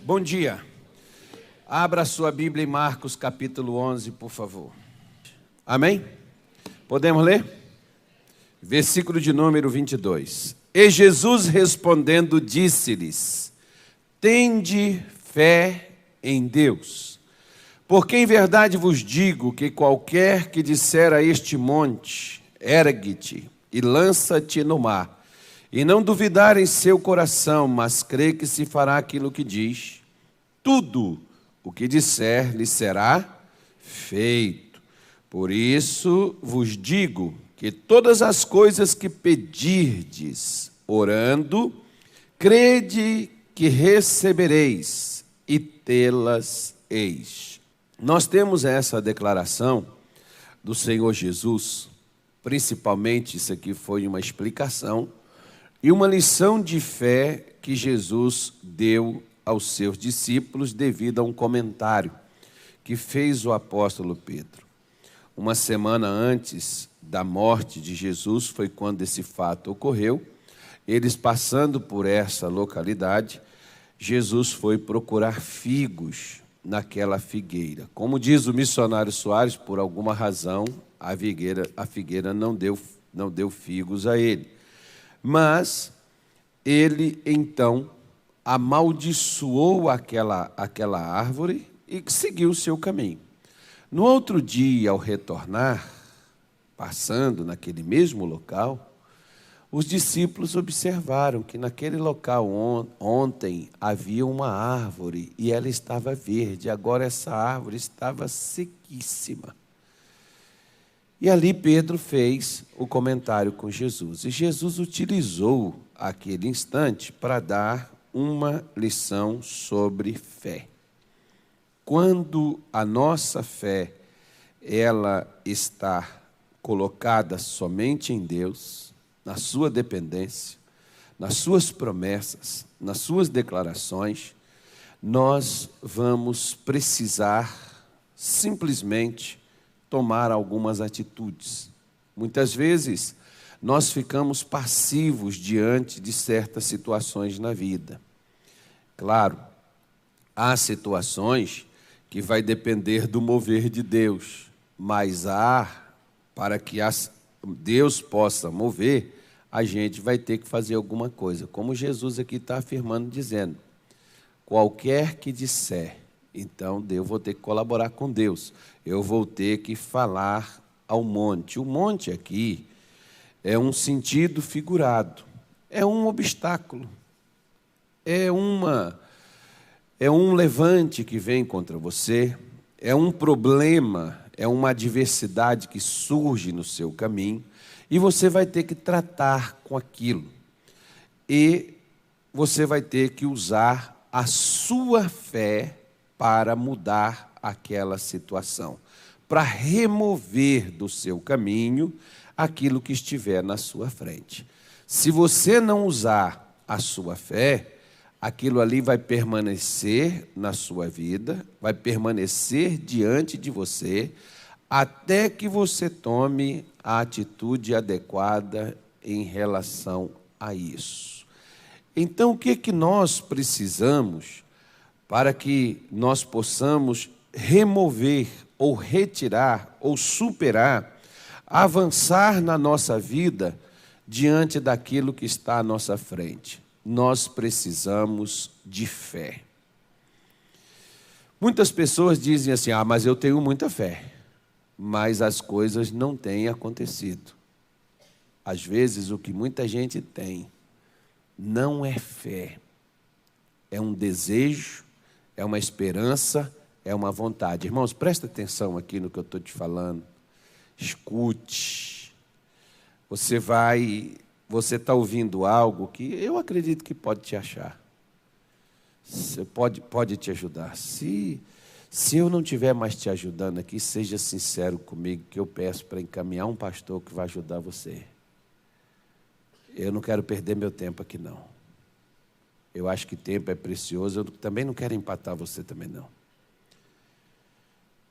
Bom dia. Abra a sua Bíblia em Marcos capítulo 11, por favor. Amém? Podemos ler? Versículo de número 22. E Jesus respondendo disse-lhes: tende fé em Deus. Porque em verdade vos digo que qualquer que disser a este monte, ergue-te e lança-te no mar, e não duvidar em seu coração, mas crê que se fará aquilo que diz, tudo o que disser lhe será feito. Por isso vos digo que todas as coisas que pedirdes, orando, crede que recebereis e tê-las eis. Nós temos essa declaração do Senhor Jesus, principalmente isso aqui foi uma explicação e uma lição de fé que Jesus deu aos seus discípulos devido a um comentário que fez o apóstolo Pedro. Uma semana antes da morte de Jesus foi quando esse fato ocorreu. Eles passando por essa localidade, Jesus foi procurar figos naquela figueira. Como diz o missionário Soares, por alguma razão a figueira não deu figos a ele. Mas ele então amaldiçoou aquela árvore e seguiu o seu caminho. No outro dia, ao retornar, passando naquele mesmo local, os discípulos observaram que naquele local ontem havia uma árvore e ela estava verde, agora essa árvore estava sequíssima. E ali Pedro fez o comentário com Jesus. E Jesus utilizou aquele instante para dar uma lição sobre fé. Quando a nossa fé ela está colocada somente em Deus, na sua dependência, nas suas promessas, nas suas declarações, nós vamos precisar simplesmente tomar algumas atitudes. Muitas vezes, nós ficamos passivos diante de certas situações na vida. Claro, há situações que vai depender do mover de Deus, mas para que Deus possa mover, a gente vai ter que fazer alguma coisa. Como Jesus aqui está afirmando, dizendo, qualquer que disser, então eu vou ter que colaborar com Deus. Eu vou ter que falar ao monte. O monte aqui é um sentido figurado. É um obstáculo. É um levante que vem contra você. É um problema, é uma adversidade que surge no seu caminho. E você vai ter que tratar com aquilo. E você vai ter que usar a sua fé para mudar aquela situação, para remover do seu caminho aquilo que estiver na sua frente. Se você não usar a sua fé, aquilo ali vai permanecer na sua vida, vai permanecer diante de você, até que você tome a atitude adequada em relação a isso. Então, o que nós precisamos para que nós possamos remover, ou retirar, ou superar, avançar na nossa vida diante daquilo que está à nossa frente? Nós precisamos de fé. Muitas pessoas dizem assim, mas eu tenho muita fé, mas as coisas não têm acontecido. Às vezes o que muita gente tem não é fé, é um desejo, é uma esperança, é uma vontade. Irmãos, presta atenção aqui no que eu estou te falando. Escute. Você está ouvindo algo que eu acredito que pode te achar. Pode te ajudar. Se eu não estiver mais te ajudando aqui, seja sincero comigo, que eu peço para encaminhar um pastor que vai ajudar você. Eu não quero perder meu tempo aqui, não. Eu acho que tempo é precioso, eu também não quero empatar você também, não.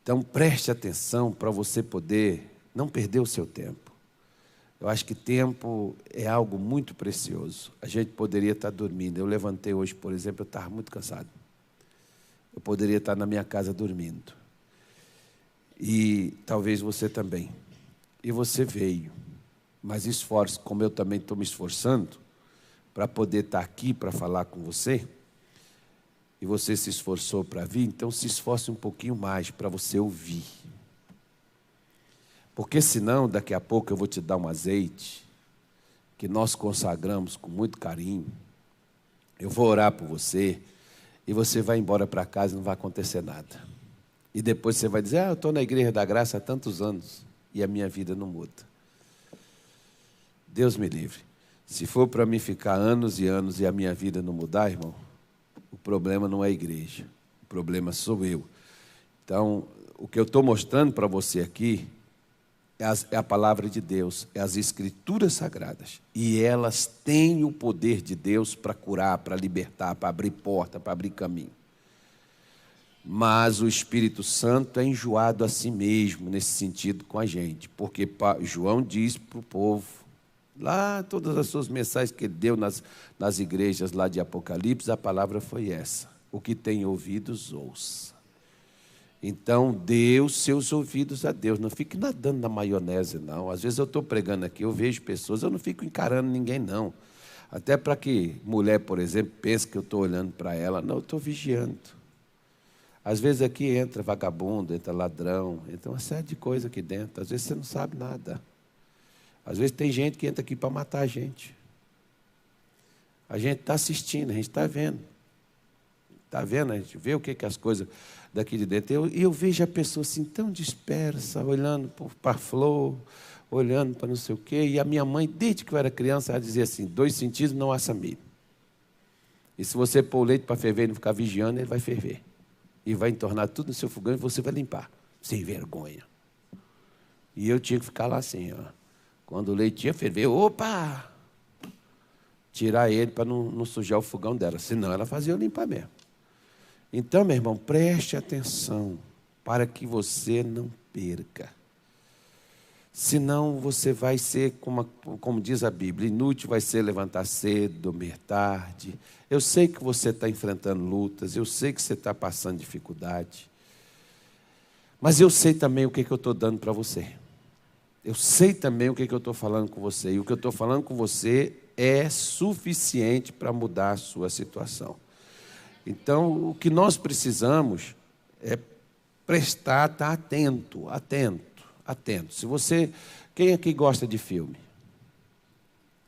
Então, preste atenção para você poder não perder o seu tempo. Eu acho que tempo é algo muito precioso. A gente poderia estar dormindo. Eu levantei hoje, por exemplo, eu estava muito cansado. Eu poderia estar na minha casa dormindo. E talvez você também. E você veio. Mas esforce, como eu também estou me esforçando, para poder estar aqui, para falar com você. E você se esforçou para vir, então se esforce um pouquinho mais para você ouvir. Porque senão, daqui a pouco eu vou te dar um azeite, que nós consagramos com muito carinho. Eu vou orar por você, e você vai embora para casa e não vai acontecer nada. E depois você vai dizer, eu estou na Igreja da Graça há tantos anos, e a minha vida não muda. Deus me livre. Se for para mim ficar anos e anos e a minha vida não mudar, irmão, o problema não é a igreja, o problema sou eu. Então, o que eu estou mostrando para você aqui é a palavra de Deus, é as Escrituras Sagradas. E elas têm o poder de Deus para curar, para libertar, para abrir porta, para abrir caminho. Mas o Espírito Santo é enjoado a si mesmo, nesse sentido, com a gente. Porque João diz para o povo, lá, todas as suas mensagens que ele deu nas igrejas lá de Apocalipse, a palavra foi essa: o que tem ouvidos, ouça. Então, dê os seus ouvidos a Deus. Não fique nadando na maionese, não. Às vezes eu estou pregando aqui, eu vejo pessoas, eu não fico encarando ninguém, não. Até para que mulher, por exemplo, pense que eu estou olhando para ela. Não, eu estou vigiando. Às vezes aqui entra vagabundo, entra ladrão, entra uma série de coisas aqui dentro. Às vezes você não sabe nada. Às vezes tem gente que entra aqui para matar a gente. A gente está assistindo, a gente está vendo. Está vendo? A gente vê o que as coisas daqui de dentro. Eu vejo a pessoa assim tão dispersa, olhando para a flor, olhando para não sei o quê. E a minha mãe, desde que eu era criança, ela dizia assim, 2 sentidos não há milho. E se você pôr o leite para ferver e não ficar vigiando, ele vai ferver. E vai entornar tudo no seu fogão e você vai limpar. Sem vergonha. E eu tinha que ficar lá assim, ó. Quando o leite ia ferver, opa! Tirar ele para não sujar o fogão dela. Senão ela fazia eu limpar mesmo. Então, meu irmão, preste atenção para que você não perca. Senão você vai ser, como diz a Bíblia, inútil vai ser levantar cedo, dormir tarde. Eu sei que você está enfrentando lutas, eu sei que você está passando dificuldade. Mas eu sei também o que eu estou dando para você. Eu sei também o que eu estou falando com você. E o que eu estou falando com você é suficiente para mudar a sua situação. Então, o que nós precisamos é estar atento. Se você... Quem aqui gosta de filme?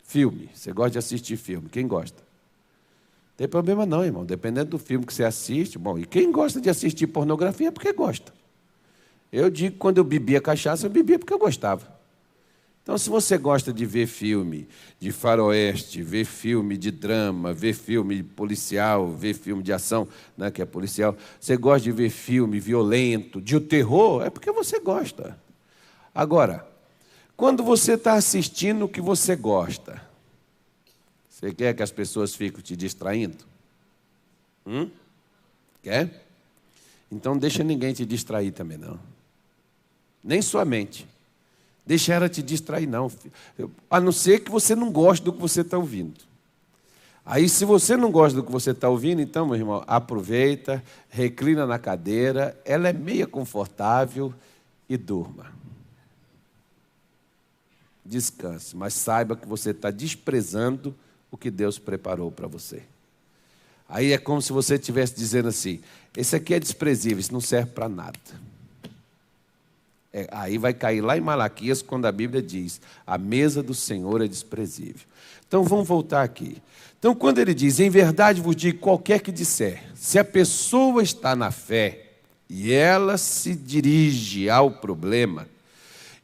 Filme. Você gosta de assistir filme. Quem gosta? Não tem problema não, irmão. Dependendo do filme que você assiste. Bom, e quem gosta de assistir pornografia é porque gosta. Eu digo que quando eu bebia cachaça, eu bebia porque eu gostava. Então, se você gosta de ver filme de faroeste, ver filme de drama, ver filme policial, ver filme de ação, né, que é policial, você gosta de ver filme violento, de terror, é porque você gosta. Agora, quando você está assistindo o que você gosta, você quer que as pessoas fiquem te distraindo? Quer? Então, deixa ninguém te distrair também, não. Nem sua mente. Deixa ela te distrair, não. A não ser que você não goste do que você está ouvindo. Aí, se você não gosta do que você está ouvindo, então, meu irmão, aproveita, reclina na cadeira, ela é meia confortável e durma. Descanse, mas saiba que você está desprezando o que Deus preparou para você. Aí é como se você estivesse dizendo assim, esse aqui é desprezível, isso não serve para nada. Aí vai cair lá em Malaquias, quando a Bíblia diz, a mesa do Senhor é desprezível. Então, vamos voltar aqui. Então, quando ele diz, em verdade vos digo, qualquer que disser, se a pessoa está na fé, e ela se dirige ao problema,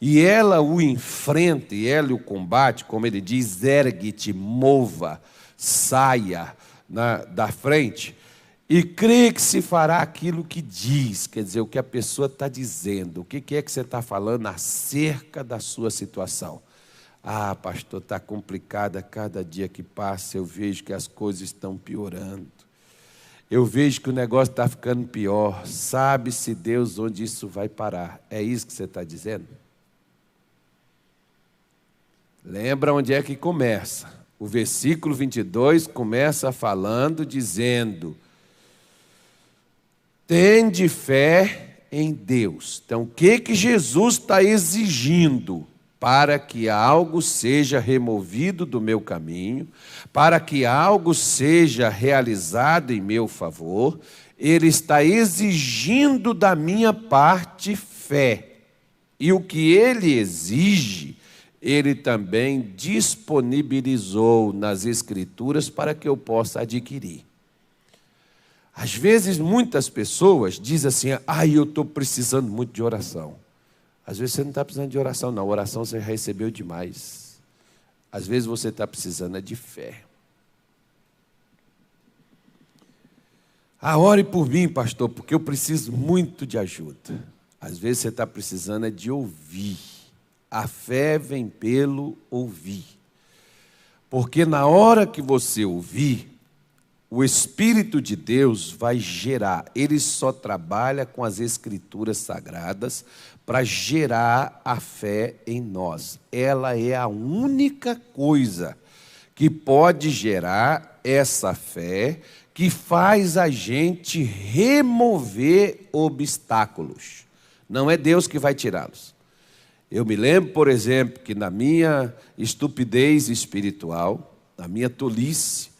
e ela o enfrenta, e ela o combate, como ele diz, ergue-te, mova, saia da frente, e crê que se fará aquilo que diz, quer dizer, o que a pessoa está dizendo, o que é que você está falando acerca da sua situação. Ah, pastor, está complicada, cada dia que passa eu vejo que as coisas estão piorando. Eu vejo que o negócio está ficando pior. Sabe-se Deus onde isso vai parar. É isso que você está dizendo? Lembra onde é que começa. O versículo 22 começa falando, dizendo... Tende fé em Deus. Então, o que Jesus está exigindo? Para que algo seja removido do meu caminho, para que algo seja realizado em meu favor, Ele está exigindo da minha parte fé. E o que Ele exige, Ele também disponibilizou nas Escrituras para que eu possa adquirir. Às vezes, muitas pessoas dizem assim, eu estou precisando muito de oração. Às vezes você não está precisando de oração, não. Oração você já recebeu demais. Às vezes você está precisando de fé. Ore por mim, pastor, porque eu preciso muito de ajuda. Às vezes você está precisando de ouvir. A fé vem pelo ouvir. Porque na hora que você ouvir, o Espírito de Deus vai gerar. Ele só trabalha com as Escrituras Sagradas para gerar a fé em nós. Ela é a única coisa que pode gerar essa fé que faz a gente remover obstáculos. Não é Deus que vai tirá-los. Eu me lembro, por exemplo, que na minha estupidez espiritual, na minha tolice,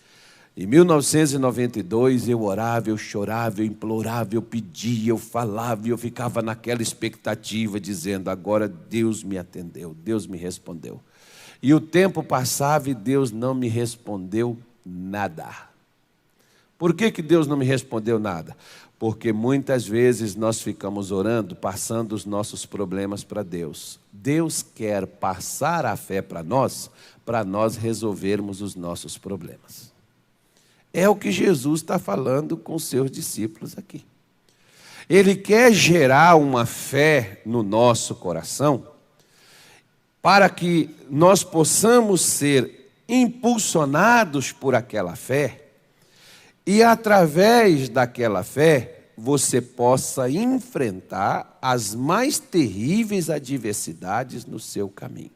em 1992, eu orava, eu chorava, eu implorava, eu pedia, eu falava, eu ficava naquela expectativa, dizendo, agora Deus me atendeu, Deus me respondeu. E o tempo passava e Deus não me respondeu nada. Por que Deus não me respondeu nada? Porque muitas vezes nós ficamos orando, passando os nossos problemas para Deus. Deus quer passar a fé para nós resolvermos os nossos problemas. É o que Jesus está falando com os seus discípulos aqui. Ele quer gerar uma fé no nosso coração para que nós possamos ser impulsionados por aquela fé e, através daquela fé, você possa enfrentar as mais terríveis adversidades no seu caminho.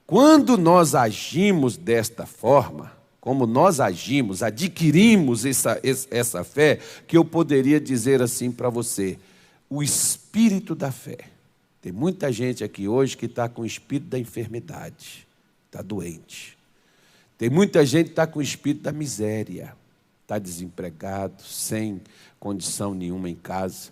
Quando nós agimos desta forma, como nós agimos, adquirimos essa fé, que eu poderia dizer assim para você, o espírito da fé. Tem muita gente aqui hoje que está com o espírito da enfermidade, está doente. Tem muita gente que está com o espírito da miséria, está desempregado, sem condição nenhuma em casa.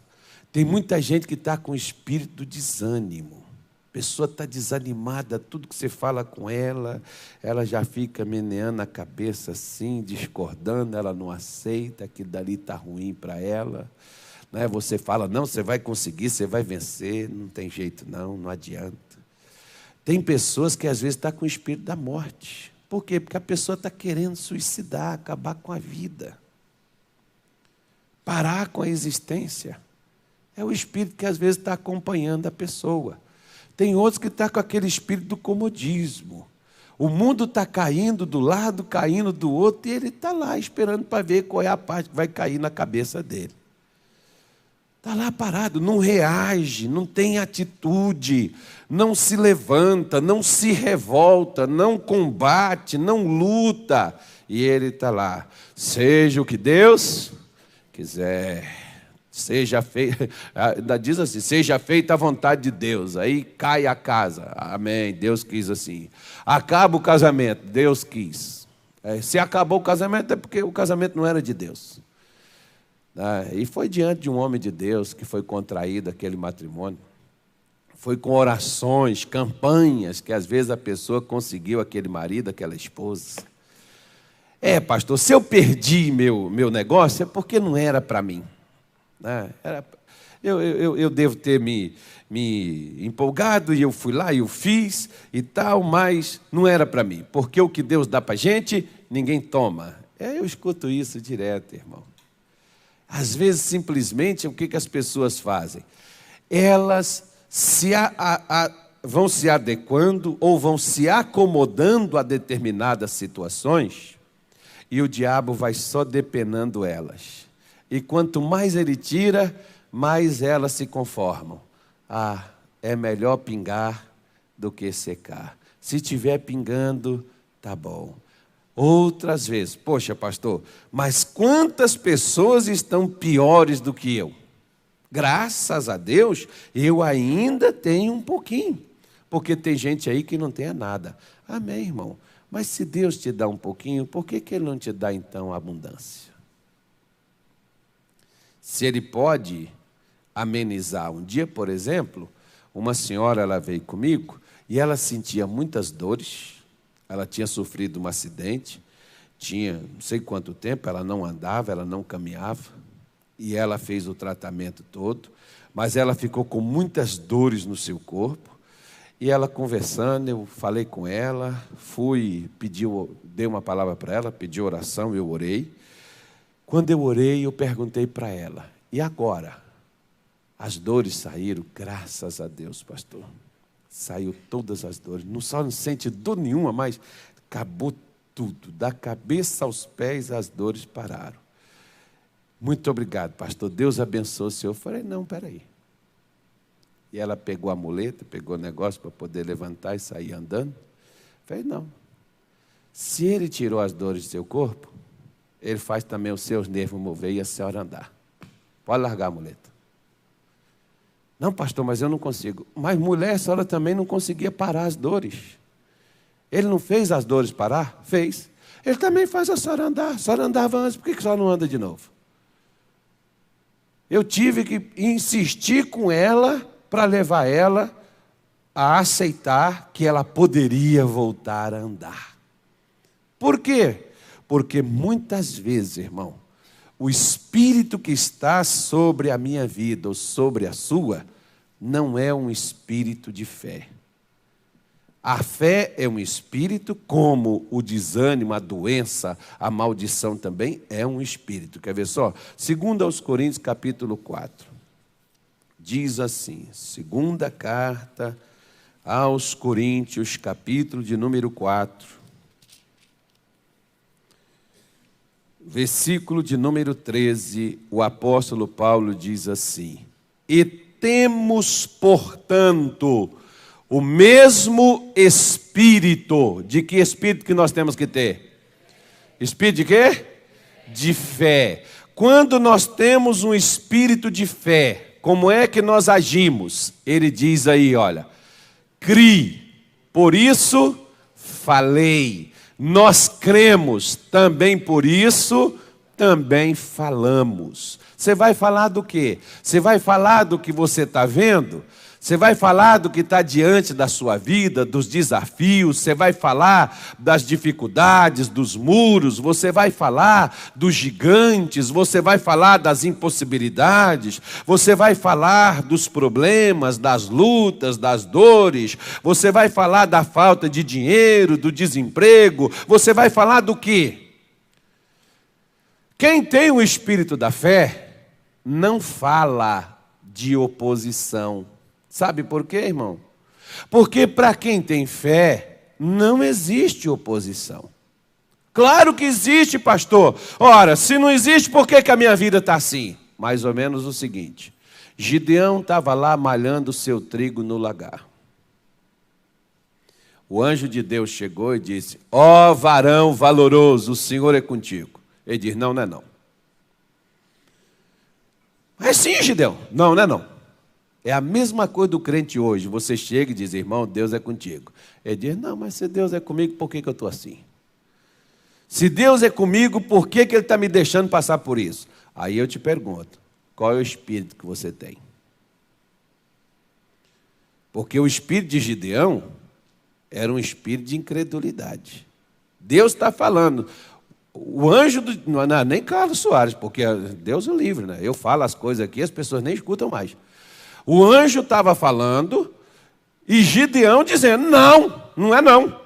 Tem muita gente que está com o espírito do desânimo. A pessoa está desanimada, tudo que você fala com ela, ela já fica meneando a cabeça assim, discordando, ela não aceita, aquilo dali está ruim para ela. Né? Você fala, não, você vai conseguir, você vai vencer, não tem jeito não, não adianta. Tem pessoas que às vezes estão com o espírito da morte. Por quê? Porque a pessoa está querendo suicidar, acabar com a vida. Parar com a existência. É o espírito que às vezes está acompanhando a pessoa. Tem outros que estão com aquele espírito do comodismo. O mundo está caindo do lado, caindo do outro, e ele está lá esperando para ver qual é a parte que vai cair na cabeça dele. Está lá parado, não reage, não tem atitude, não se levanta, não se revolta, não combate, não luta. E ele está lá, seja o que Deus quiser. Seja feita, diz assim, seja feita a vontade de Deus. Aí cai a casa, amém, Deus quis assim. Acaba o casamento, Deus quis. Se acabou o casamento é porque o casamento não era de Deus. E foi diante de um homem de Deus que foi contraído aquele matrimônio. Foi com orações, campanhas, que às vezes a pessoa conseguiu aquele marido, aquela esposa. Pastor, se eu perdi meu negócio é porque não era para mim. Eu devo ter me empolgado e eu fui lá e eu fiz e tal, mas não era para mim, porque o que Deus dá para a gente, ninguém toma. Eu escuto isso direto, irmão. Às vezes, simplesmente, o que as pessoas fazem? Elas vão se adequando ou vão se acomodando a determinadas situações e o diabo vai só depenando elas. E quanto mais ele tira, mais elas se conformam. É melhor pingar do que secar. Se estiver pingando, tá bom. Outras vezes, poxa, pastor, mas quantas pessoas estão piores do que eu? Graças a Deus, eu ainda tenho um pouquinho, porque tem gente aí que não tem nada. Amém, irmão? Mas se Deus te dá um pouquinho, por que Ele não te dá então a abundância? Se Ele pode amenizar. Um dia, por exemplo, uma senhora ela veio comigo e ela sentia muitas dores. Ela tinha sofrido um acidente, tinha não sei quanto tempo, ela não andava, ela não caminhava, e ela fez o tratamento todo, mas ela ficou com muitas dores no seu corpo, e ela conversando, eu falei com ela, dei uma palavra para ela, pedi oração, eu orei. Quando eu orei, eu perguntei para ela, e agora? As dores saíram, graças a Deus, pastor. Saiu todas as dores, não sente dor nenhuma, mas acabou tudo, da cabeça aos pés as dores pararam. Muito obrigado, pastor, Deus abençoe o senhor. Eu falei, não, peraí. E ela pegou a muleta, pegou o negócio para poder levantar e sair andando. Eu falei, não, se Ele tirou as dores do seu corpo, Ele faz também os seus nervos mover e a senhora andar. Pode largar a muleta. Não, pastor, mas eu não consigo. Mas mulher, a senhora também não conseguia parar as dores. Ele não fez as dores parar? Fez. Ele também faz a senhora andar. A senhora andava antes, por que a senhora não anda de novo? Eu tive que insistir com ela para levar ela a aceitar que ela poderia voltar a andar. Por quê? Porque muitas vezes, irmão, o espírito que está sobre a minha vida ou sobre a sua, não é um espírito de fé. A fé é um espírito, como o desânimo, a doença, a maldição também é um espírito. Quer ver só? 2 Coríntios capítulo 4. Diz assim, segunda carta aos Coríntios, capítulo de número 4. Versículo de número 13, o apóstolo Paulo diz assim: e temos, portanto, o mesmo espírito. De que espírito que nós temos que ter? Espírito de quê? De fé. Quando nós temos um espírito de fé, como é que nós agimos? Ele diz aí, olha, crie, por isso falei. Nós cremos, também por isso, também falamos. Você vai falar do quê? Você vai falar do que você está vendo? Você vai falar do que está diante da sua vida, dos desafios, você vai falar das dificuldades, dos muros, você vai falar dos gigantes, você vai falar das impossibilidades, você vai falar dos problemas, das lutas, das dores, você vai falar da falta de dinheiro, do desemprego, você vai falar do quê? Quem tem o espírito da fé não fala de oposição. Sabe por quê, irmão? Porque para quem tem fé, não existe oposição. Claro que existe, pastor. Ora, se não existe, por que a minha vida está assim? Mais ou menos o seguinte: Gideão estava lá malhando o seu trigo no lagar. O anjo de Deus chegou e disse: ó varão valoroso, o Senhor é contigo. Ele diz: não, não é não. Mas sim, Gideão. Não, não é não. É a mesma coisa do crente hoje. Você chega e diz: irmão, Deus é contigo. Ele diz: não, mas se Deus é comigo, por que eu estou assim? Se Deus é comigo, por que Ele está me deixando passar por isso? Aí eu te pergunto, qual é o espírito que você tem? Porque o espírito de Gideão era um espírito de incredulidade. Deus está falando. O anjo, não é nem Carlos Soares, porque Deus o livre, né? Eu falo as coisas aqui, as pessoas nem escutam mais. O anjo estava falando e Gideão dizendo: não, não é não.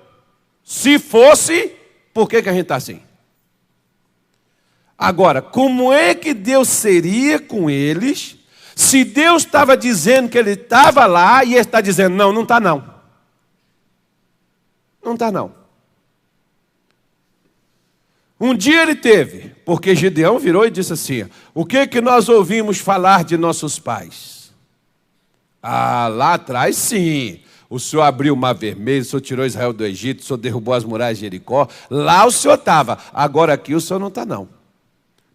Se fosse, por que a gente está assim? Agora, como é que Deus seria com eles se Deus estava dizendo que Ele estava lá e Ele está dizendo: não, não está não. Não está não. Um dia ele teve, porque Gideão virou e disse assim: o que nós ouvimos falar de nossos pais? Ah, lá atrás sim. O Senhor abriu o mar vermelho, o Senhor tirou Israel do Egito, o Senhor derrubou as muralhas de Jericó. Lá o Senhor estava, agora aqui o Senhor não está não.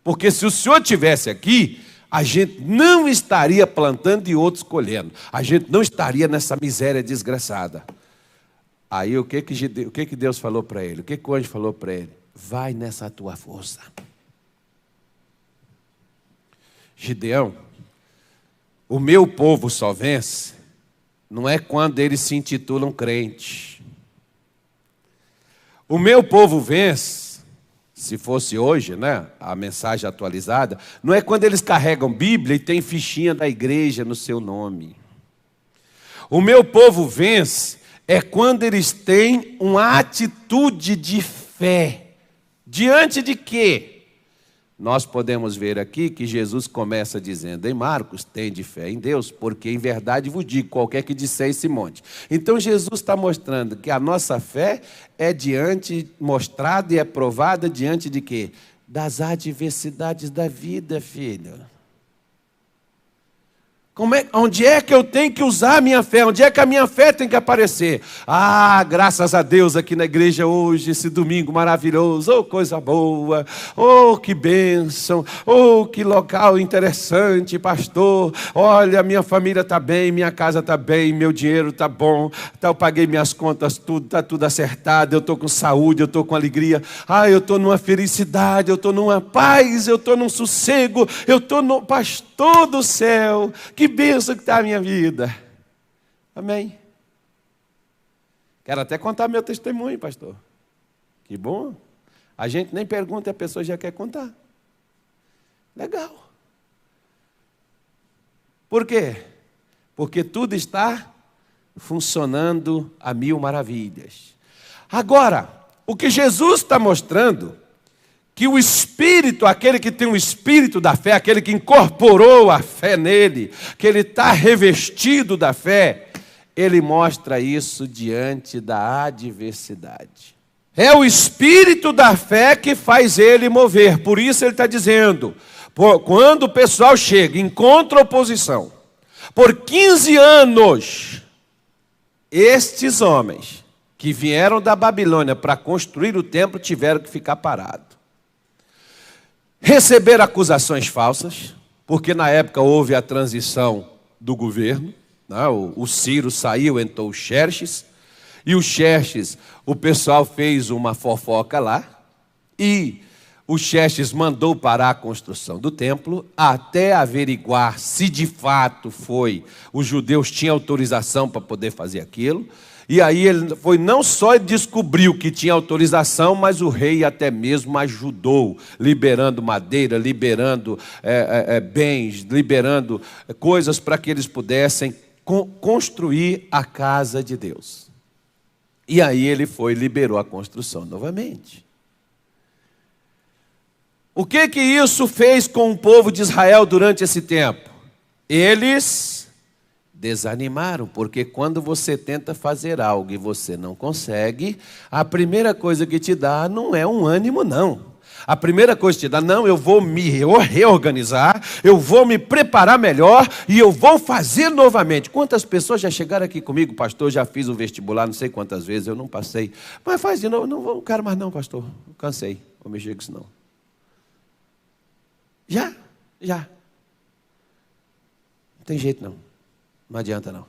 Porque se o Senhor estivesse aqui, a gente não estaria plantando e outros colhendo. A gente não estaria nessa miséria desgraçada. Aí o que Deus falou para ele? O que o anjo falou para ele? Vai nessa tua força. Gideão, o meu povo só vence, não é quando eles se intitulam crentes. O meu povo vence, se fosse hoje, né, a mensagem atualizada, não é quando eles carregam Bíblia e tem fichinha da igreja no seu nome. O meu povo vence é quando eles têm uma atitude de fé. Diante de quê? Nós podemos ver aqui que Jesus começa dizendo em Marcos, tende fé em Deus, porque em verdade vos digo, qualquer que disser esse monte. Então Jesus está mostrando que a nossa fé é mostrada e é provada diante de quê? Das adversidades da vida, filho. Onde é que eu tenho que usar a minha fé? Onde é que a minha fé tem que aparecer? Ah, graças a Deus aqui na igreja hoje, esse domingo maravilhoso, oh coisa boa, oh que bênção, oh que local interessante, pastor. Olha, minha família está bem, minha casa está bem, meu dinheiro está bom, eu paguei minhas contas, tudo está tudo acertado, eu estou com saúde, eu estou com alegria, eu estou numa felicidade, eu estou numa paz, eu estou num sossego, eu estou no pastor do céu. Que bênção que está a minha vida. Amém. Quero até contar meu testemunho, pastor. Que bom. A gente nem pergunta e a pessoa já quer contar. Legal. Por quê? Porque tudo está funcionando a mil maravilhas. Agora, o que Jesus está mostrando, que o Espírito, aquele que tem o Espírito da fé, aquele que incorporou a fé nele, que ele está revestido da fé, ele mostra isso diante da adversidade. É o Espírito da fé que faz ele mover. Por isso ele está dizendo, quando o pessoal chega, encontra oposição, por 15 anos, estes homens que vieram da Babilônia para construir o templo tiveram que ficar parados. Receberam acusações falsas, porque na época houve a transição do governo, né? O Ciro saiu, entrou o Xerxes, e o Xerxes, o pessoal fez uma fofoca lá, e o Xerxes mandou parar a construção do templo, até averiguar se de fato os judeus tinham autorização para poder fazer aquilo. E aí ele foi, não só descobriu que tinha autorização, mas o rei até mesmo ajudou, liberando madeira, liberando bens, liberando coisas para que eles pudessem construir a casa de Deus. E aí ele liberou a construção novamente. O que isso fez com o povo de Israel durante esse tempo? Eles desanimaram, porque quando você tenta fazer algo e você não consegue, a primeira coisa que te dá não é um ânimo, não. A primeira coisa que te dá, não, eu vou me reorganizar, eu vou me preparar melhor e eu vou fazer novamente. Quantas pessoas já chegaram aqui comigo, pastor, já fiz o vestibular, não sei quantas vezes, eu não passei. Mas faz de novo, não quero mais não, pastor, cansei, vou mexer com isso não. Já. Não tem jeito não. Não adianta não.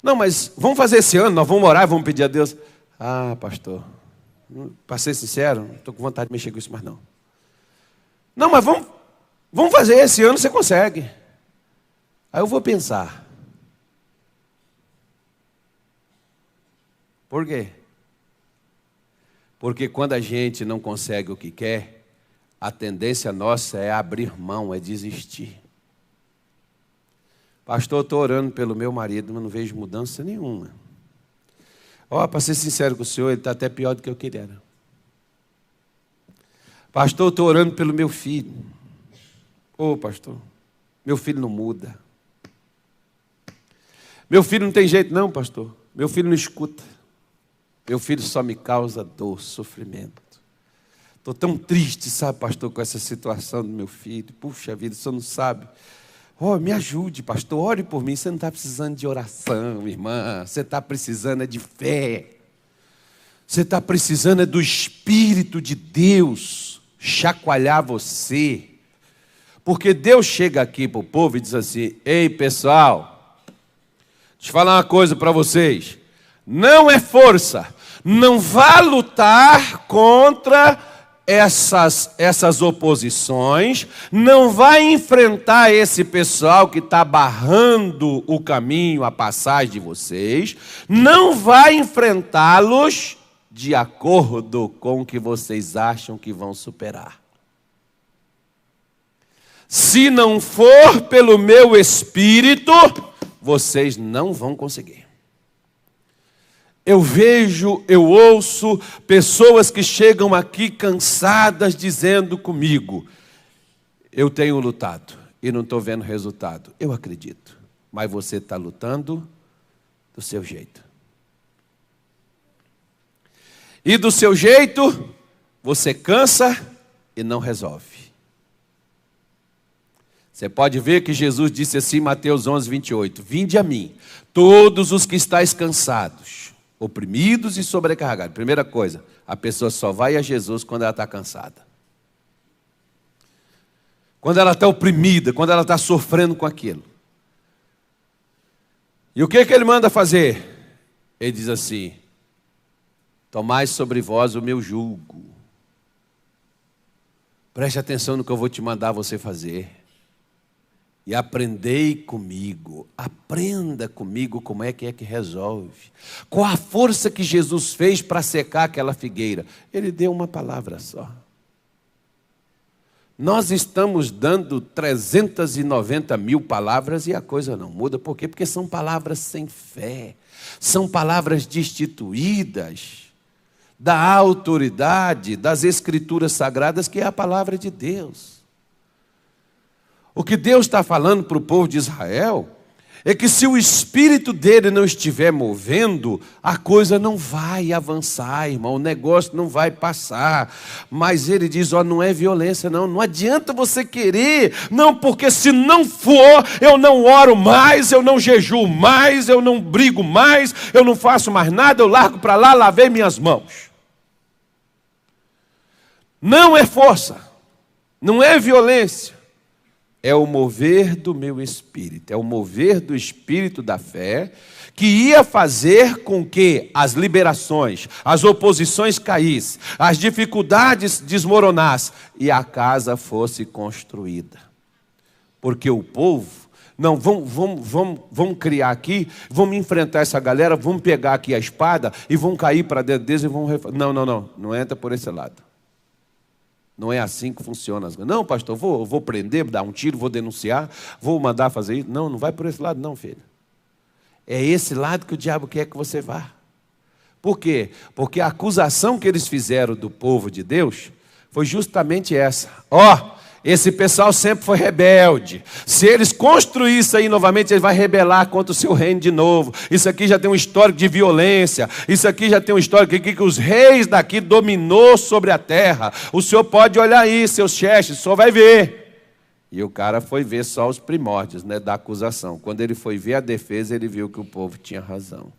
Não, mas vamos fazer esse ano, nós vamos orar, vamos pedir a Deus. Ah, pastor, para ser sincero, não estou com vontade de mexer com isso mais não. Não, mas vamos fazer esse ano, você consegue. Aí eu vou pensar. Por quê? Porque quando a gente não consegue o que quer, a tendência nossa é abrir mão, é desistir. Pastor, estou orando pelo meu marido, mas não vejo mudança nenhuma. Para ser sincero com o senhor, ele está até pior do que eu queria. Pastor, estou orando pelo meu filho. Pastor, meu filho não muda. Meu filho não tem jeito não, pastor. Meu filho não escuta. Meu filho só me causa dor, sofrimento. Estou tão triste, sabe, pastor, com essa situação do meu filho. Puxa vida, o senhor não sabe. Oh, me ajude, pastor, ore por mim. Você não está precisando de oração, irmã. Você está precisando de fé. Você está precisando do Espírito de Deus chacoalhar você. Porque Deus chega aqui para o povo e diz assim: ei, pessoal, deixa eu falar uma coisa para vocês. Não é força. Não vá lutar contra essas oposições. Não vai enfrentar esse pessoal que está barrando o caminho, a passagem de vocês. Não vai enfrentá-los de acordo com o que vocês acham que vão superar. Se não for pelo meu Espírito, vocês não vão conseguir. Eu vejo, eu ouço pessoas que chegam aqui cansadas dizendo comigo: eu tenho lutado e não estou vendo resultado. Eu acredito, mas você está lutando do seu jeito. E do seu jeito, você cansa e não resolve. Você pode ver que Jesus disse assim em Mateus 11, 28. Vinde a mim, todos os que estáis cansados, oprimidos e sobrecarregados. Primeira coisa, a pessoa só vai a Jesus quando ela está cansada. Quando ela está oprimida, quando ela está sofrendo com aquilo. E o que ele manda fazer? Ele diz assim: tomai sobre vós o meu jugo. Preste atenção no que eu vou te mandar você fazer. E aprendei comigo, aprenda comigo como é que resolve. Com a força que Jesus fez para secar aquela figueira, ele deu uma palavra só. Nós estamos dando 390 mil palavras e a coisa não muda. Por quê? Porque são palavras sem fé, são palavras destituídas da autoridade das Escrituras Sagradas, que é a palavra de Deus. O que Deus está falando para o povo de Israel é que se o Espírito dele não estiver movendo, a coisa não vai avançar, irmão, o negócio não vai passar. Mas ele diz: ó, não é violência não, não adianta você querer, não, porque se não for, eu não oro mais, eu não jejuo mais, eu não brigo mais, eu não faço mais nada, eu largo para lá, lavei minhas mãos. Não é força, não é violência. É o mover do meu espírito, é o mover do espírito da fé, que ia fazer com que as liberações, as oposições caíssem, as dificuldades desmoronassem e a casa fosse construída. Porque o povo, não, vamos criar aqui, vamos enfrentar essa galera, vamos pegar aqui a espada e vamos cair para dentro deles e vamos... Não entra por esse lado. Não é assim que funciona as coisas. Não, pastor, vou prender, dar um tiro, vou denunciar, vou mandar fazer isso. Não vai por esse lado não, filho. É esse lado que o diabo quer que você vá. Por quê? Porque a acusação que eles fizeram do povo de Deus foi justamente essa. Esse pessoal sempre foi rebelde. Se eles construírem isso aí novamente, eles vão rebelar contra o seu reino de novo. Isso aqui já tem um histórico de violência. Isso aqui já tem um histórico que os reis daqui dominou sobre a terra. O senhor pode olhar aí, seus chefes, o senhor vai ver. E o cara foi ver só os primórdios, né, da acusação. Quando ele foi ver a defesa, ele viu que o povo tinha razão.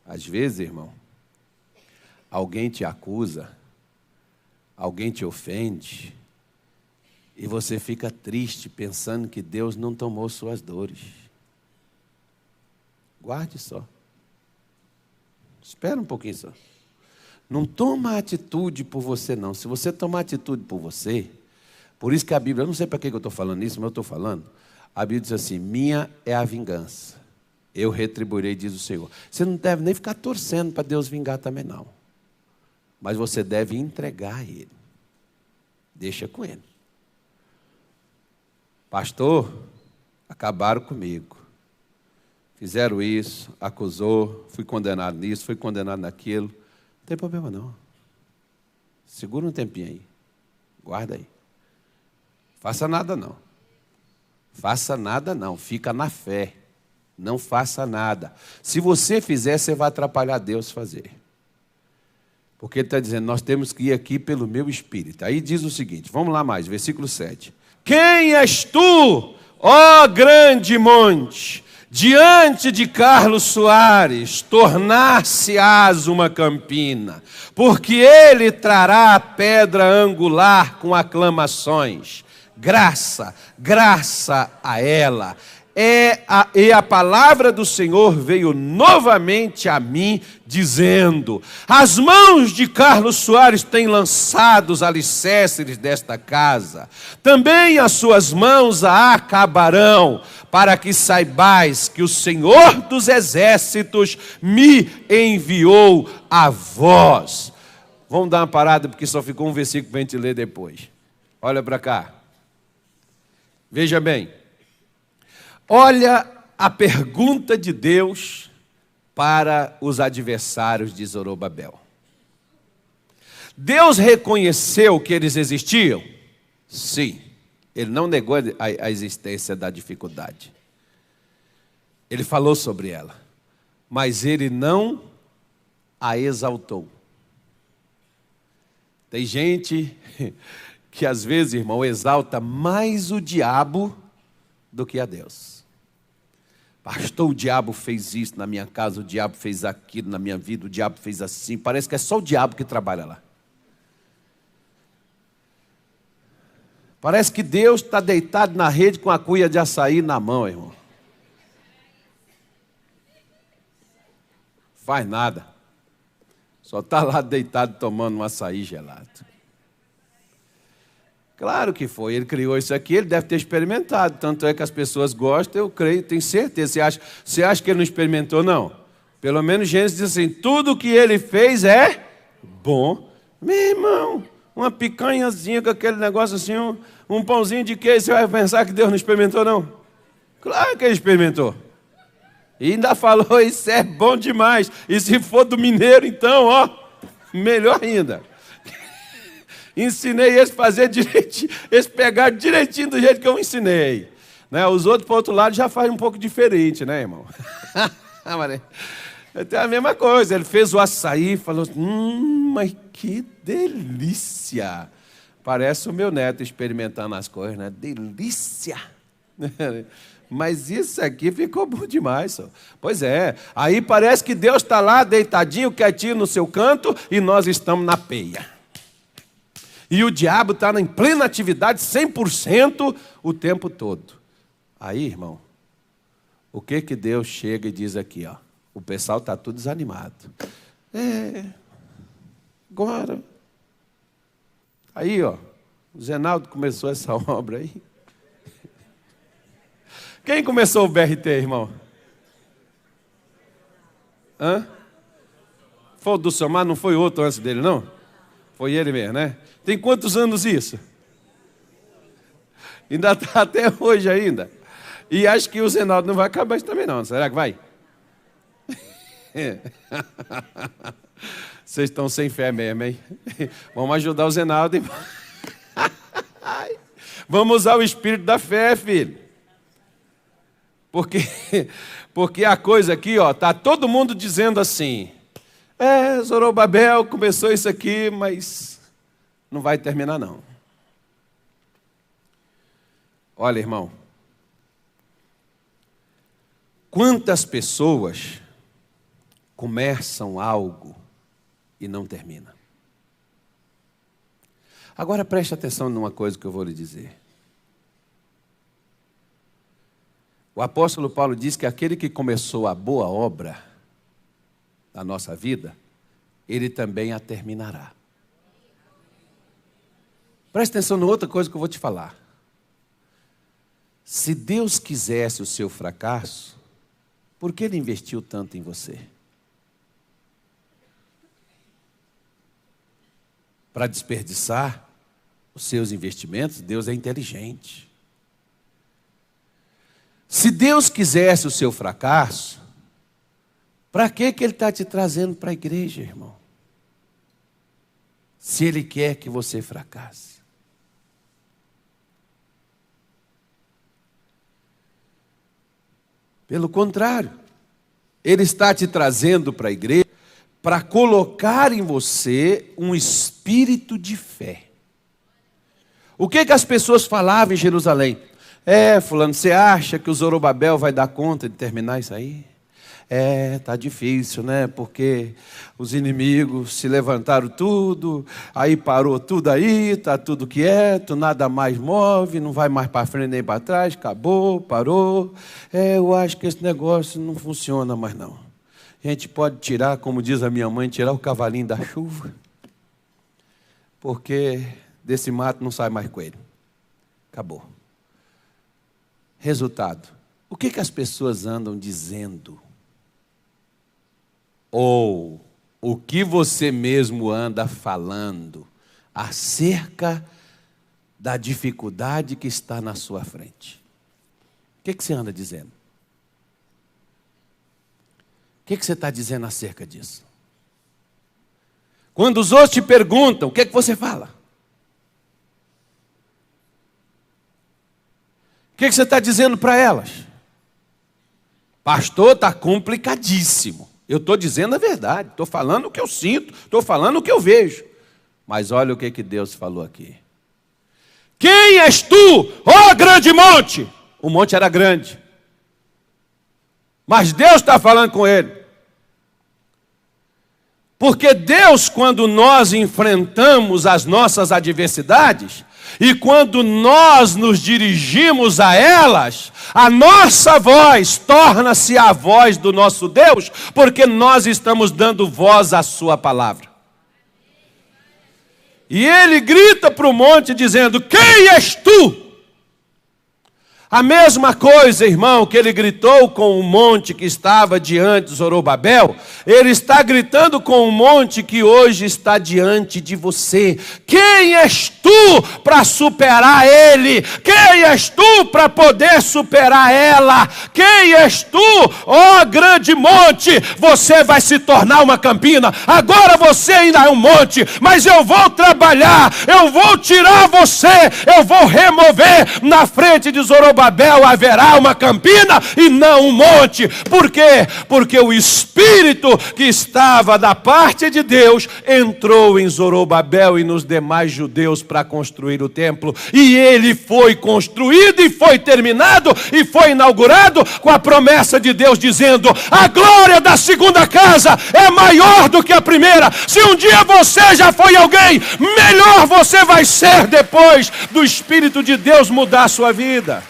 Às vezes, irmão, alguém te acusa, alguém te ofende, e você fica triste pensando que Deus não tomou suas dores. Guarde só. Espera um pouquinho só. Não toma atitude por você não. Se você tomar atitude por você, por isso que a Bíblia, eu não sei para que eu estou falando isso, mas eu estou falando. A Bíblia diz assim: minha é a vingança, eu retribuirei, diz o Senhor. Você não deve nem ficar torcendo para Deus vingar também não. Mas você deve entregar a Ele. Deixa com Ele. Pastor, acabaram comigo. Fizeram isso, acusou, fui condenado nisso, fui condenado naquilo. Não tem problema não. Segura um tempinho aí. Guarda aí. Faça nada não. Faça nada não. Fica na fé. Não faça nada. Se você fizer, você vai atrapalhar Deus fazer. Porque ele está dizendo: nós temos que ir aqui pelo meu Espírito. Aí diz o seguinte, vamos lá mais, versículo 7. Quem és tu, ó grande monte? Diante de Carlos Soares, tornar-se-ás uma campina, porque ele trará a pedra angular com aclamações. Graça, graça a ela. E a palavra do Senhor veio novamente a mim, dizendo: as mãos de Carlos Soares têm lançado os alicerces desta casa, também as suas mãos a acabarão, para que saibais que o Senhor dos exércitos me enviou a vós. Vamos dar uma parada, porque só ficou um versículo para a gente ler depois. Olha para cá. Veja bem. Olha a pergunta de Deus para os adversários de Zorobabel. Deus reconheceu que eles existiam? Sim. Ele não negou a existência da dificuldade. Ele falou sobre ela. Mas ele não a exaltou. Tem gente que às vezes, irmão, exalta mais o diabo do que a Deus. Pastor, o diabo fez isso na minha casa, o diabo fez aquilo na minha vida, o diabo fez assim. Parece que é só o diabo que trabalha lá. Parece que Deus está deitado na rede com a cuia de açaí na mão, irmão. Faz nada. Só está lá deitado tomando um açaí gelado. Claro que foi, ele criou isso aqui, ele deve ter experimentado, tanto é que as pessoas gostam, eu creio, tenho certeza. Você acha que ele não experimentou? Não. Pelo menos Gênesis diz assim, tudo que ele fez é bom. Meu irmão, uma picanhazinha com aquele negócio assim, um pãozinho de queijo, você vai pensar que Deus não experimentou, não? Claro que ele experimentou. E ainda falou, isso é bom demais. E se for do mineiro, então, ó, melhor ainda. Ensinei eles a fazer direitinho, eles pegaram direitinho do jeito que eu ensinei. Né? Os outros, para o outro lado, já fazem um pouco diferente, né, irmão? É a mesma coisa, ele fez o açaí e falou, mas que delícia. Parece o meu neto experimentando as coisas, né? Delícia. Mas isso aqui ficou bom demais, só. Pois é, aí parece que Deus está lá deitadinho, quietinho no seu canto e nós estamos na peia. E o diabo está em plena atividade, 100% o tempo todo. Aí, irmão, o que Deus chega e diz aqui, ó? O pessoal está tudo desanimado. Agora. Aí, ó, o Zenaldo começou essa obra aí. Quem começou o BRT, irmão? Hã? Foi o do Somar, não foi outro antes dele, não? Foi ele mesmo, né? Tem quantos anos isso? Ainda está até hoje ainda. E acho que o Zenaldo não vai acabar isso também não. Será que vai? Vocês estão sem fé mesmo, hein? Vamos ajudar o Zenaldo. Vamos usar o espírito da fé, filho. Porque a coisa aqui, ó, tá todo mundo dizendo assim, Zorobabel começou isso aqui, mas não vai terminar não. Olha, irmão, quantas pessoas começam algo e não terminam? Agora preste atenção numa coisa que eu vou lhe dizer. O apóstolo Paulo diz que aquele que começou a boa obra na nossa vida, ele também a terminará. Preste atenção numa outra coisa que eu vou te falar. Se Deus quisesse o seu fracasso, por que ele investiu tanto em você? Para desperdiçar os seus investimentos? Deus é inteligente. Se Deus quisesse o seu fracasso, para que Ele está te trazendo para a igreja, irmão? Se Ele quer que você fracasse. Pelo contrário, Ele está te trazendo para a igreja para colocar em você um espírito de fé. O que as pessoas falavam em Jerusalém? Fulano, você acha que o Zorobabel vai dar conta de terminar isso aí? Tá difícil, né? Porque os inimigos se levantaram tudo, aí parou tudo aí, tá tudo quieto, nada mais move, não vai mais para frente nem para trás, acabou, parou. Eu acho que esse negócio não funciona mais não. A gente pode tirar, como diz a minha mãe, tirar o cavalinho da chuva, porque desse mato não sai mais coelho. Acabou. Resultado. O que as pessoas andam dizendo? Ou o que você mesmo anda falando acerca da dificuldade que está na sua frente? O que você anda dizendo? O que você está dizendo acerca disso? Quando os outros te perguntam, o que você fala? O que você está dizendo para elas? Pastor, está complicadíssimo. Eu estou dizendo a verdade, estou falando o que eu sinto, estou falando o que eu vejo. Mas olha o que Deus falou aqui. Quem és tu, ó grande monte? O monte era grande. Mas Deus está falando com ele. Porque Deus, quando nós enfrentamos as nossas adversidades, e quando nós nos dirigimos a elas, a nossa voz torna-se a voz do nosso Deus, porque nós estamos dando voz à sua palavra. E ele grita para o monte dizendo, quem és tu? A mesma coisa, irmão, que ele gritou com o monte que estava diante de Zorobabel, ele está gritando com o monte que hoje está diante de você. Quem és tu para superar ele? Quem és tu para poder superar ela? Quem és tu, ó grande monte? Você vai se tornar uma campina. Agora você ainda é um monte, mas eu vou trabalhar, eu vou tirar você, eu vou remover. Na frente de Zorobabel haverá uma campina e não um monte. Por quê? Porque o Espírito que estava da parte de Deus entrou em Zorobabel e nos demais judeus para construir o templo. E ele foi construído e foi terminado e foi inaugurado com a promessa de Deus dizendo, a glória da segunda casa é maior do que a primeira. Se um dia você já foi alguém, melhor você vai ser depois do Espírito de Deus mudar a sua vida.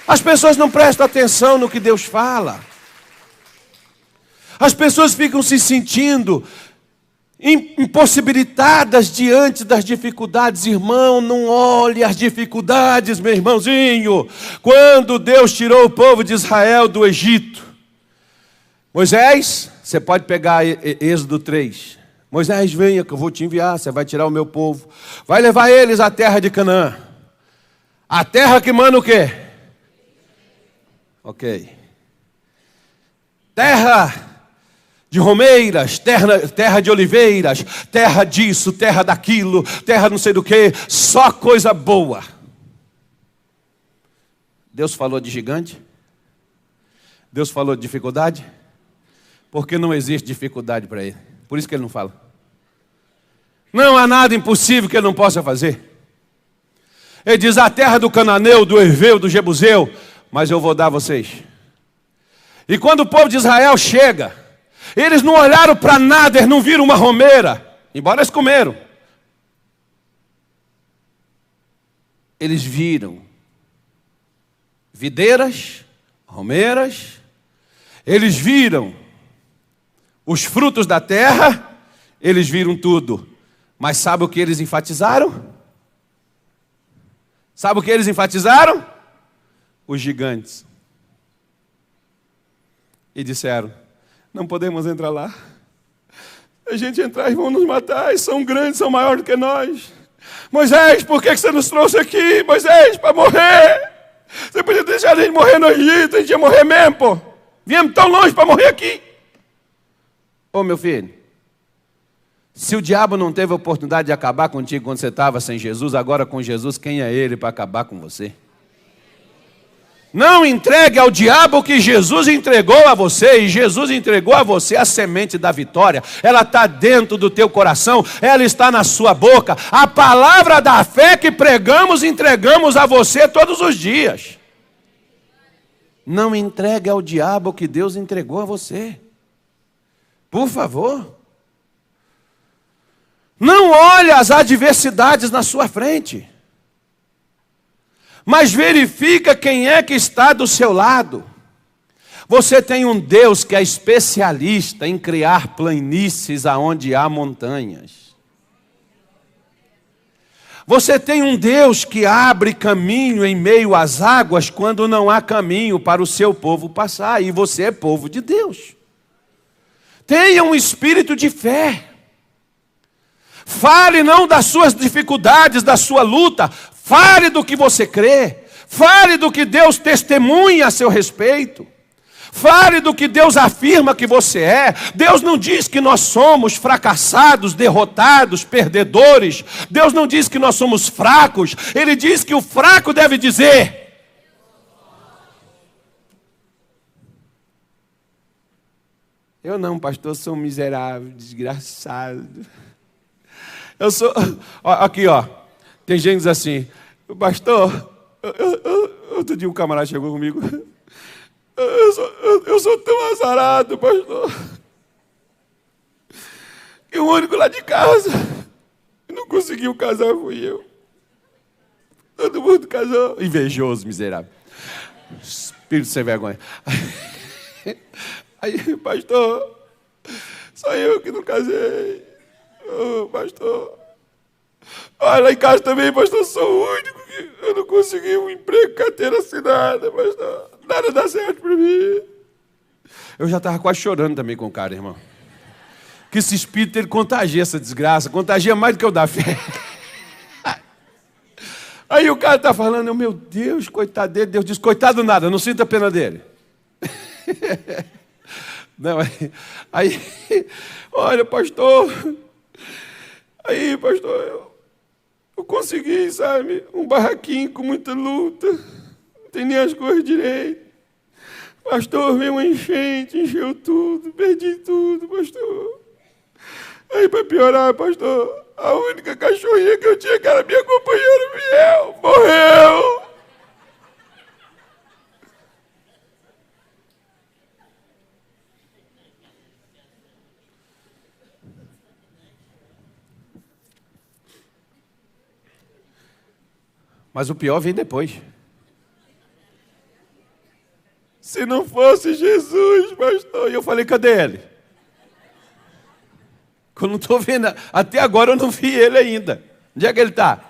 As pessoas não prestam atenção no que Deus fala. As pessoas ficam se sentindo impossibilitadas diante das dificuldades. Irmão, não olhe as dificuldades, meu irmãozinho. Quando Deus tirou o povo de Israel do Egito, Moisés, você pode pegar Êxodo 3. Moisés, venha que eu vou te enviar, você vai tirar o meu povo. Vai levar eles à terra de Canaã. A terra que manda o quê? Ok. Terra de romeiras, terra de oliveiras, terra disso, terra daquilo, terra não sei do que, só coisa boa. Deus falou de gigante? Deus falou de dificuldade? Porque não existe dificuldade para ele. Por isso que ele não fala. Não há nada impossível que ele não possa fazer. Ele diz, a terra do cananeu, do heveu, do jebuseu, mas eu vou dar a vocês. E quando o povo de Israel chega, eles não olharam para nada, eles não viram uma romeira, embora eles comeram. Eles viram videiras, romeiras, eles viram os frutos da terra, eles viram tudo. Mas sabe o que eles enfatizaram? Sabe o que eles enfatizaram? Os gigantes. E disseram, não podemos entrar lá. Se a gente entrar, eles vão nos matar, eles são grandes, são maiores do que nós. Moisés, por que você nos trouxe aqui? Moisés, para morrer. Você podia deixar a gente morrer no Egito, a gente ia morrer mesmo, pô. Viemos tão longe para morrer aqui. Ô meu filho, se o diabo não teve a oportunidade de acabar contigo quando você estava sem Jesus, agora com Jesus, quem é ele para acabar com você? Não entregue ao diabo o que Jesus entregou a você. E Jesus entregou a você a semente da vitória. Ela está dentro do teu coração. Ela está na sua boca. A palavra da fé que pregamos, entregamos a você todos os dias. Não entregue ao diabo o que Deus entregou a você. Por favor. Não olhe as adversidades na sua frente. Mas verifica quem é que está do seu lado. Você tem um Deus que é especialista em criar planícies aonde há montanhas. Você tem um Deus que abre caminho em meio às águas quando não há caminho para o seu povo passar. E você é povo de Deus. Tenha um espírito de fé. Fale não das suas dificuldades, da sua luta. Fale do que você crê. Fale do que Deus testemunha a seu respeito. Fale do que Deus afirma que você é. Deus não diz que nós somos fracassados, derrotados, perdedores. Deus não diz que nós somos fracos. Ele diz que o fraco deve dizer: eu não, pastor, sou um miserável, desgraçado. Eu sou... Aqui, ó. Tem gente que diz assim: pastor, outro dia um camarada chegou comigo. Eu sou tão azarado, pastor, que o único lá de casa que não conseguiu casar fui eu. Todo mundo casou. Invejoso, miserável. Espírito sem vergonha. Aí, pastor, só eu que não casei. Oh, pastor. Olha, lá em casa também, pastor, sou o único que eu não consegui um emprego, carteira assinada, pastor. Nada dá certo para mim. Eu já estava quase chorando também com o cara, irmão. Que esse espírito, ele contagia essa desgraça, contagia mais do que o da fé. Aí o cara está falando: meu Deus, coitado dele. Deus diz: coitado nada, não sinta pena dele. Não, aí, olha, pastor, aí, pastor, eu consegui, sabe, um barraquinho com muita luta, não tem nem as coisas direito. Pastor, veio uma enchente, encheu tudo, perdi tudo, pastor. Aí, para piorar, pastor, a única cachorrinha que eu tinha, que era minha companheira fiel, morreu. Mas o pior vem depois. Se não fosse Jesus, pastor. E eu falei: cadê ele? Eu não estou vendo. Até agora eu não vi ele ainda. Onde é que ele está?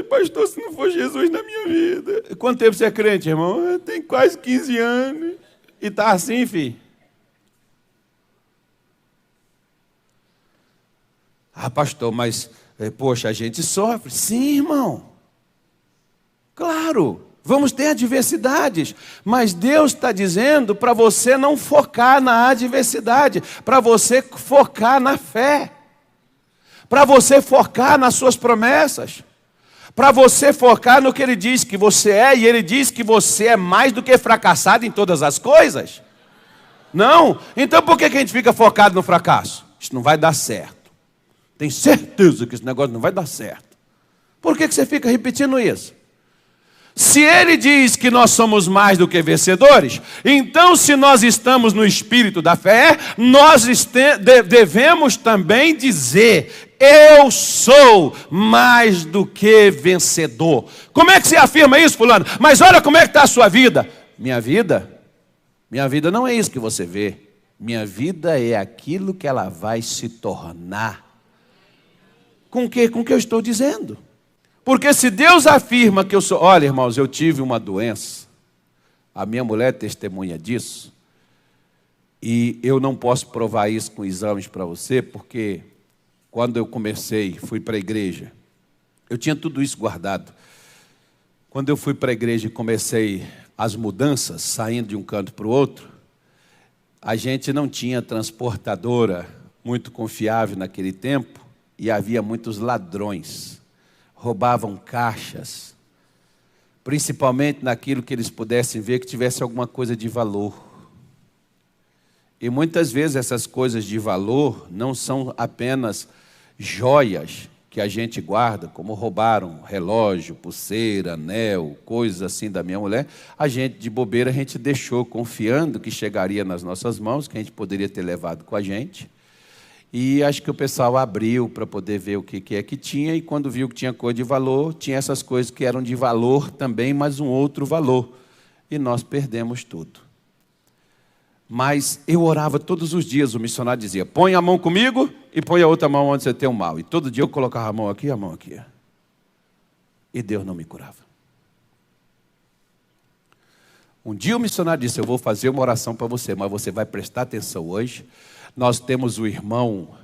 Pastor, se não for Jesus na minha vida. Quanto tempo você é crente, irmão? Tem quase 15 anos. E está assim, filho. Ah, pastor, mas... poxa, a gente sofre. Sim, irmão. Claro, vamos ter adversidades. Mas Deus está dizendo para você não focar na adversidade. Para você focar na fé. Para você focar nas suas promessas. Para você focar no que Ele diz que você é. E Ele diz que você é mais do que fracassado em todas as coisas. Não? Então por que a gente fica focado no fracasso? Isso não vai dar certo. Tem certeza que esse negócio não vai dar certo. Por que você fica repetindo isso? Se Ele diz que nós somos mais do que vencedores, então se nós estamos no espírito da fé, nós devemos também dizer: eu sou mais do que vencedor. Como é que você afirma isso, fulano? Mas olha como é que está a sua vida. Minha vida não é isso que você vê. Minha vida é aquilo que ela vai se tornar. Com o que eu estou dizendo? Porque se Deus afirma que eu sou... Olha, irmãos, eu tive uma doença. A minha mulher é testemunha disso. E eu não posso provar isso com exames para você, porque quando eu fui para a igreja, eu tinha tudo isso guardado. Quando eu fui para a igreja e comecei as mudanças, saindo de um canto para o outro, a gente não tinha transportadora muito confiável naquele tempo. E havia muitos ladrões, roubavam caixas, principalmente naquilo que eles pudessem ver que tivesse alguma coisa de valor. E muitas vezes essas coisas de valor não são apenas joias que a gente guarda, como roubaram relógio, pulseira, anel, coisas assim da minha mulher. A gente, de bobeira, a gente deixou confiando que chegaria nas nossas mãos, que a gente poderia ter levado com a gente. E acho que o pessoal abriu para poder ver o que é que tinha, e quando viu que tinha coisa de valor, tinha essas coisas que eram de valor também, mas um outro valor. E nós perdemos tudo. Mas eu orava todos os dias, o missionário dizia, põe a mão comigo e põe a outra mão onde você tem o mal. E todo dia eu colocava a mão aqui. E Deus não me curava. Um dia o missionário disse, eu vou fazer uma oração para você, mas você vai prestar atenção hoje. Nós temos o irmão,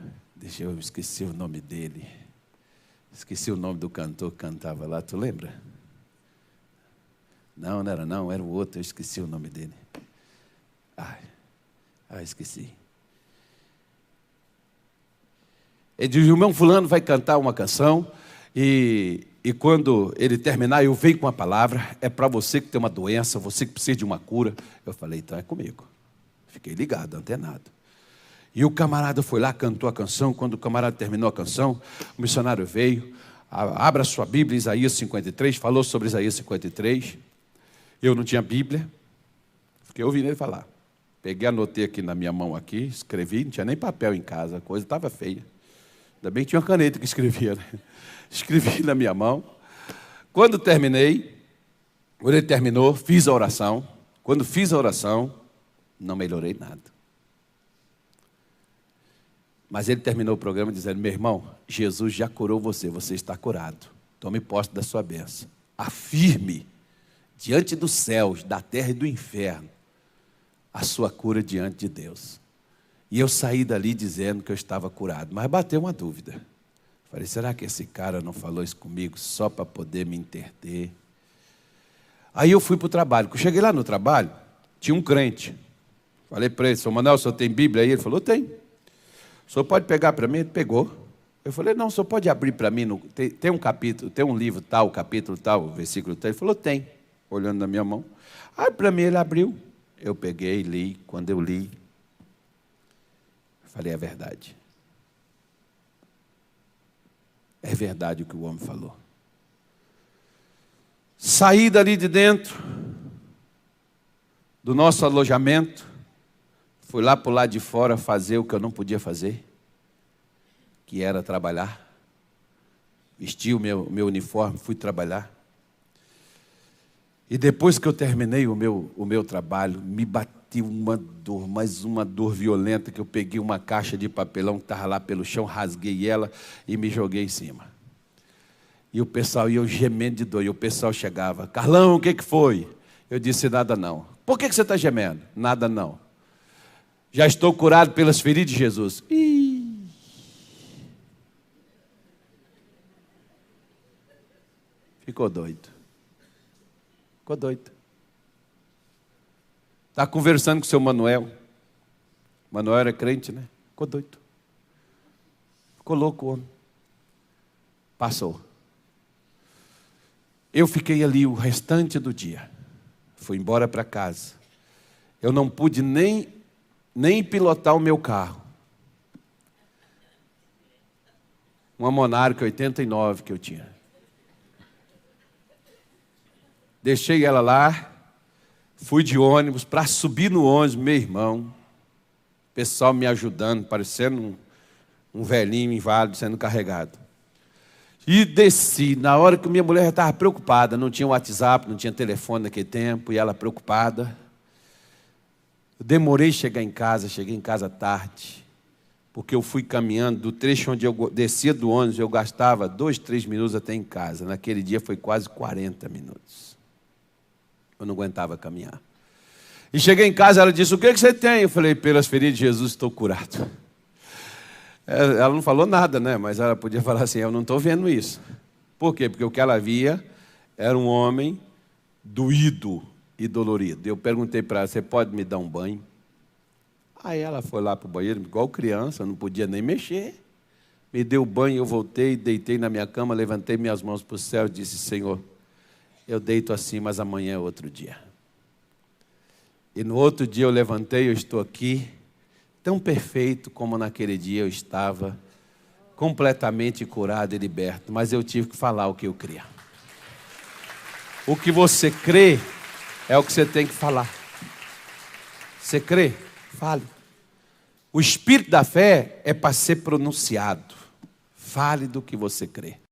eu esqueci o nome dele. Esqueci o nome do cantor que cantava lá, tu lembra? Não era o outro, eu esqueci o nome dele. Esqueci. Ele diz, o irmão fulano vai cantar uma canção e quando ele terminar, eu venho com a palavra, é para você que tem uma doença, você que precisa de uma cura. Eu falei, então é comigo. Fiquei ligado, antenado. E o camarada foi lá, cantou a canção. Quando o camarada terminou a canção, o missionário veio, abra sua Bíblia, Isaías 53, falou sobre Isaías 53. Eu não tinha Bíblia, fiquei ouvindo ele falar. Peguei, anotei aqui na minha mão, aqui, escrevi, não tinha nem papel em casa, a coisa estava feia. Ainda bem que tinha uma caneta que escrevia, né? Escrevi na minha mão. Quando terminei, quando ele terminou, fiz a oração. Quando fiz a oração, não melhorei nada. Mas ele terminou o programa dizendo, meu irmão, Jesus já curou você, você está curado. Tome posse da sua bênção. Afirme, diante dos céus, da terra e do inferno, a sua cura diante de Deus. E eu saí dali dizendo que eu estava curado. Mas bateu uma dúvida. Falei, será que esse cara não falou isso comigo só para poder me interter? Aí eu fui para o trabalho. Quando cheguei lá no trabalho, tinha um crente. Falei para ele, Sr. Manuel, o senhor tem Bíblia aí? Ele falou, tem. O senhor pode pegar para mim? Ele pegou. Eu falei, não, o senhor pode abrir para mim, tem um capítulo, tem um livro tal, capítulo tal, versículo tal. Ele falou, tem. Olhando na minha mão. Aí para mim ele abriu. Eu peguei, li. Quando eu li, falei a verdade. É verdade o que o homem falou. Saí dali de dentro do nosso alojamento, fui lá para o lado de fora fazer o que eu não podia fazer, que era trabalhar. Vesti o meu uniforme, fui trabalhar. E depois que eu terminei o meu trabalho, me bateu uma dor, mas uma dor violenta, que eu peguei uma caixa de papelão que estava lá pelo chão, rasguei ela e me joguei em cima. E o pessoal, e eu gemendo de dor, e o pessoal chegava, Carlão, o que foi? Eu disse, nada não. Por que você está gemendo? Nada não. Já estou curado pelas feridas de Jesus. Ficou doido. Ficou doido. Está conversando com o seu Manuel. Manuel era crente, né? Ficou doido. Ficou louco o homem. Passou. Eu fiquei ali o restante do dia. Fui embora para casa. Eu não pude nem pilotar o meu carro. Uma Monarch 89 que eu tinha. Deixei ela lá, fui de ônibus, para subir no ônibus, meu irmão, pessoal me ajudando, parecendo um velhinho inválido sendo carregado. E desci, na hora que minha mulher já estava preocupada, não tinha WhatsApp, não tinha telefone naquele tempo, e ela preocupada. Eu demorei a chegar em casa, cheguei em casa tarde, porque eu fui caminhando do trecho onde eu descia do ônibus, eu gastava 2, 3 minutos até em casa. Naquele dia foi quase 40 minutos. Eu não aguentava caminhar. E cheguei em casa, ela disse, o que você tem? Eu falei, pelas feridas de Jesus estou curado. Ela não falou nada, né? Mas ela podia falar assim, eu não estou vendo isso. Por quê? Porque o que ela via era um homem doído e dolorido. Eu perguntei para ela, você pode me dar um banho? Aí ela foi lá para o banheiro, igual criança, não podia nem mexer. Me deu banho, eu voltei, deitei na minha cama, levantei minhas mãos para o céu e disse, Senhor, eu deito assim, mas amanhã é outro dia. E no outro dia eu levantei, eu estou aqui, tão perfeito como naquele dia eu estava, completamente curado e liberto, mas eu tive que falar o que eu cria. O que você crê é o que você tem que falar. Você crê? Fale. O espírito da fé é para ser pronunciado. Fale do que você crê.